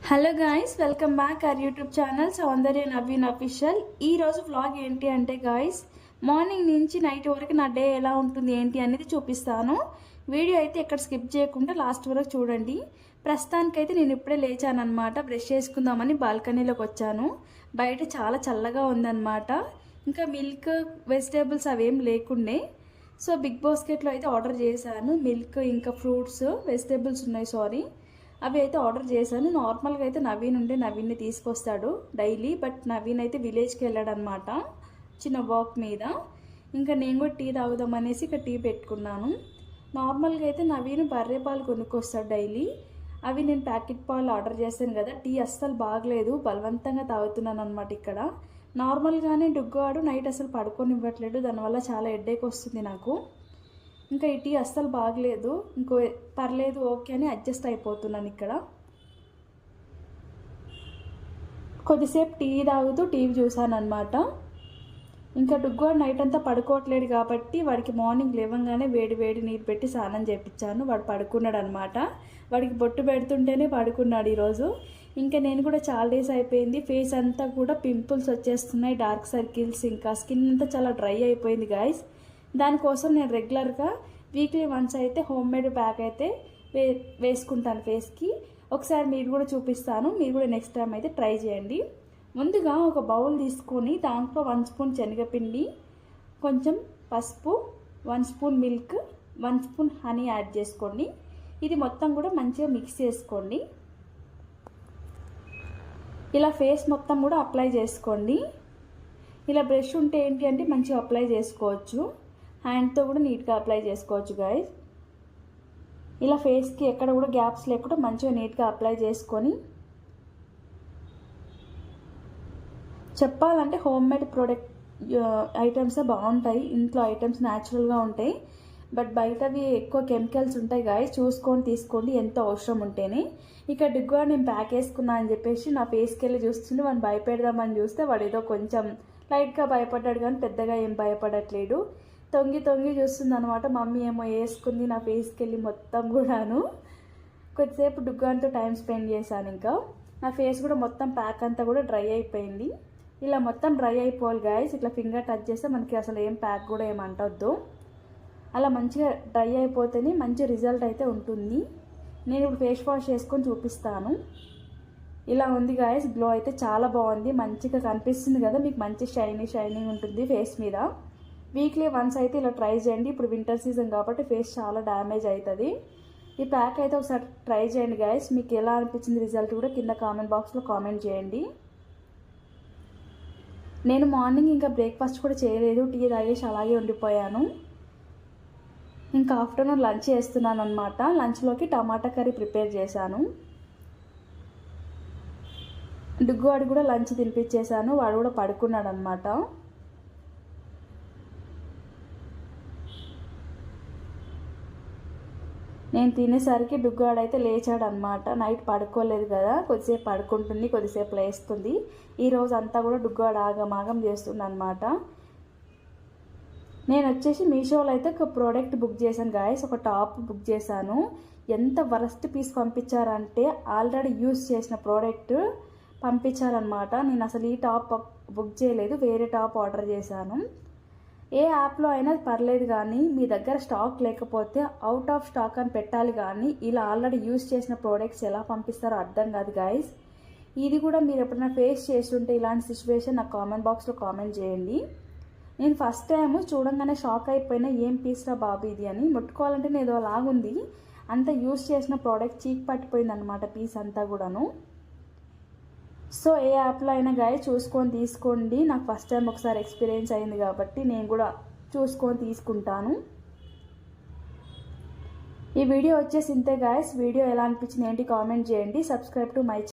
Hello guys, welcome back our YouTube channel Soundarya Naveen official. ఈరోజు vlog ఏంటి అంటే guys, morning నుంచి నైట్ వరకు నా డే ఎలా ఉంటుంది ఏంటి అనేది చూపిస్తాను. వీడియో అయితే ఎక్కడ స్కిప్ చేయకుండా లాస్ట్ వరకు చూడండి. ప్రస్తుతానికైతే నేను ఇప్పుడే లేచానమాట. బ్రష్ చేసుకుందామని బాల్కనీలోకి వచ్చాను. బయట చాలా చల్లగా ఉందన్నమాట. ఇంకా మిల్క్ వెజిటేబుల్స్ అవేం లేకుండే. సో బిగ్ బాస్కెట్లో అయితే ఆర్డర్ చేశాను. మిల్క్ ఇంకా ఫ్రూట్స్ వెజిటేబుల్స్ ఉన్నాయి అవి అయితే ఆర్డర్ చేశాను. నార్మల్గా అయితే నవీన్ ఉంటే నవీన్ని తీసుకొస్తాడు డైలీ. బట్ నవీన్ అయితే విలేజ్కి వెళ్ళాడు అనమాట, చిన్న వాక్ మీద. ఇంకా నేను కూడా టీ తాగుదాం అనేసి ఇక టీ పెట్టుకున్నాను. నార్మల్గా అయితే నవీన్ బర్రె పాలు కొనుక్కొస్తాడు డైలీ. అవి నేను ప్యాకెట్ పాలు ఆర్డర్ చేశాను కదా. టీ అస్సలు బాగలేదు, బలవంతంగా తాగుతున్నాను అనమాట. ఇక్కడ నార్మల్గానే డుగ్గాడు నైట్ అసలు పడుకోనివ్వట్లేదు. దానివల్ల చాలా హెడేక్ వస్తుంది నాకు. ఇంకా ఈ టీ అస్సలు బాగలేదు. ఇంకో పర్లేదు ఓకే అని అడ్జస్ట్ అయిపోతున్నాను. ఇక్కడ కొద్దిసేపు టీ తాగుతూ టీవీ చూసాను అనమాట. ఇంకా డుగ్గాడు నైట్ అంతా పడుకోవట్లేడు కాబట్టి వాడికి మార్నింగ్ లేవగానే వేడి వేడి నీరు పెట్టి స్నానం చేయించాను. వాడు పడుకున్నాడు అనమాట. వాడికి బొట్టు పెడుతుంటేనే పడుకున్నాడు ఈరోజు. ఇంకా నేను కూడా చాలా డేస్ అయిపోయింది. ఫేస్ అంతా కూడా పింపుల్స్ వచ్చేస్తున్నాయి, డార్క్ సర్కిల్స్, ఇంకా స్కిన్ అంతా చాలా డ్రై అయిపోయింది గాయస్. దానికోసం నేను రెగ్యులర్గా వీక్లీ వన్స్ అయితే హోమ్ మేడ్ ప్యాక్ అయితే వేసుకుంటాను ఫేస్కి. ఒకసారి మీరు కూడా చూపిస్తాను, మీరు కూడా నెక్స్ట్ టైం అయితే ట్రై చేయండి. ముందుగా ఒక బౌల్ తీసుకొని దాంట్లో 1 స్పూన్ శనగపిండి, కొంచెం పసుపు, 1 spoon milk, 1 spoon honey add చేసుకోండి. ఇది మొత్తం కూడా మంచిగా మిక్స్ చేసుకోండి. ఇలా ఫేస్ మొత్తం కూడా అప్లై చేసుకోండి. ఇలా బ్రష్ ఉంటే ఏంటి అంటే మంచిగా అప్లై చేసుకోవచ్చు. హ్యాండ్తో కూడా నీట్గా అప్లై చేసుకోవచ్చు గాయస్. ఇలా ఫేస్కి ఎక్కడ కూడా గ్యాప్స్ లేకుండా మంచిగా నీట్గా అప్లై చేసుకొని, చెప్పాలంటే హోమ్ మేడ్ ప్రోడక్ట్ ఐటమ్స్ బాగుంటాయి. ఇంట్లో ఐటమ్స్ న్యాచురల్గా ఉంటాయి. బట్ బయటవి ఎక్కువ కెమికల్స్ ఉంటాయి గాయస్. చూసుకొని తీసుకోండి ఎంత అవసరం ఉంటేనే. ఇక్కడ డుగ్గా నేను ప్యాక్ వేసుకున్నా అని చెప్పేసి నా ఫేస్కి వెళ్ళి చూస్తుంటే వాడిని భయపెడదామని చూస్తే వాడు ఏదో కొంచెం లైట్గా భయపడ్డాడు కానీ పెద్దగా ఏం భయపడట్లేడు. తొంగి తొంగి చూస్తుంది అనమాట. మమ్మీ ఏమో వేసుకుంది నా ఫేస్కి వెళ్ళి మొత్తం కూడాను. కొద్దిసేపు డుగ్గాతో టైం స్పెండ్ చేశాను. ఇంకా నా ఫేస్ కూడా మొత్తం ప్యాక్ అంతా కూడా డ్రై అయిపోయింది. ఇలా మొత్తం డ్రై అయిపోవాలి గాయస్. ఇట్లా ఫింగర్ టచ్ చేస్తే మనకి అసలు ఏం ప్యాక్ కూడా ఏమంటొద్దు. అలా మంచిగా డ్రై అయిపోతేనే మంచి రిజల్ట్ అయితే ఉంటుంది. నేను ఇప్పుడు ఫేస్ వాష్ చేసుకొని చూపిస్తాను. ఇలా ఉంది గాయస్. గ్లో అయితే చాలా బాగుంది, మంచిగా కనిపిస్తుంది కదా మీకు. మంచి షైనింగ్ ఉంటుంది ఫేస్ మీద. వీక్లీ వన్స్ అయితే ఇలా ట్రై చేయండి. ఇప్పుడు వింటర్ సీజన్ కాబట్టి ఫేస్ చాలా డ్యామేజ్ అవుతుంది. ఈ ప్యాక్ అయితే ఒకసారి ట్రై చేయండి గాయస్. మీకు ఎలా అనిపించింది రిజల్ట్ కూడా కింద కామెంట్ బాక్స్లో కామెంట్ చేయండి. నేను మార్నింగ్ ఇంకా బ్రేక్ఫాస్ట్ కూడా చేయలేదు, టీ తాగేసి అలాగే ఉండిపోయాను. ఇంకా ఆఫ్టర్నూన్ లంచ్ చేస్తున్నాను అనమాట. లంచ్లోకి టమాటా కర్రీ ప్రిపేర్ చేశాను. డుగ్గువాడు కూడా లంచ్ తినిపించేశాను. వాడు కూడా పడుకున్నాడు అనమాట. నేను తినేసరికి డుగ్గాడైతే లేచాడు అనమాట. నైట్ పడుకోలేదు కదా, కొద్దిసేపు పడుకుంటుంది, కొద్దిసేపు లేస్తుంది. ఈరోజు అంతా కూడా డుగ్గాడు ఆగమాగం చేస్తుంది అనమాట. నేను వచ్చేసి మీషోలో అయితే ఒక ప్రోడక్ట్ బుక్ చేశాను గాయస్. ఒక టాప్ బుక్ చేశాను. ఎంత వరస్ట్ పీస్ పంపించారంటే ఆల్రెడీ యూజ్ చేసిన ప్రోడక్ట్ పంపించారనమాట. నేను అసలు ఈ టాప్ బుక్ చేయలేదు, వేరే టాప్ ఆర్డర్ చేశాను. ఏ యాప్లో అయినా పర్లేదు కానీ మీ దగ్గర స్టాక్ లేకపోతే అవుట్ ఆఫ్ స్టాక్ అని పెట్టాలి కానీ ఇలా ఆల్రెడీ యూజ్ చేసిన ప్రోడక్ట్స్ ఎలా పంపిస్తారో అర్థం కాదు గాయస్. ఇది కూడా మీరు ఎప్పుడైనా ఫేస్ చేస్తుంటే ఇలాంటి సిచ్యువేషన్ నాకు కామెంట్ బాక్స్లో కామెంట్ చేయండి. నేను ఫస్ట్ టైం చూడంగానే షాక్ అయిపోయినా, ఏం పీస్రా బాబు ఇది అని. ముట్టుకోవాలంటే నేను ఏదో లాగుంది. అంత యూజ్ చేసిన ప్రోడక్ట్ చీక్ పట్టిపోయింది అనమాట పీస్ అంతా కూడాను. సో ఏ యాప్లో అయినా గాయ చూసుకొని తీసుకోండి. నాకు ఫస్ట్ టైం ఒకసారి ఎక్స్పీరియన్స్ అయింది కాబట్టి నేను కూడా చూసుకొని తీసుకుంటాను. ఈ వీడియో వచ్చేసి ఇంతే గాయస్. వీడియో ఎలా అనిపించింది ఏంటి కామెంట్ చేయండి. Subscribe to my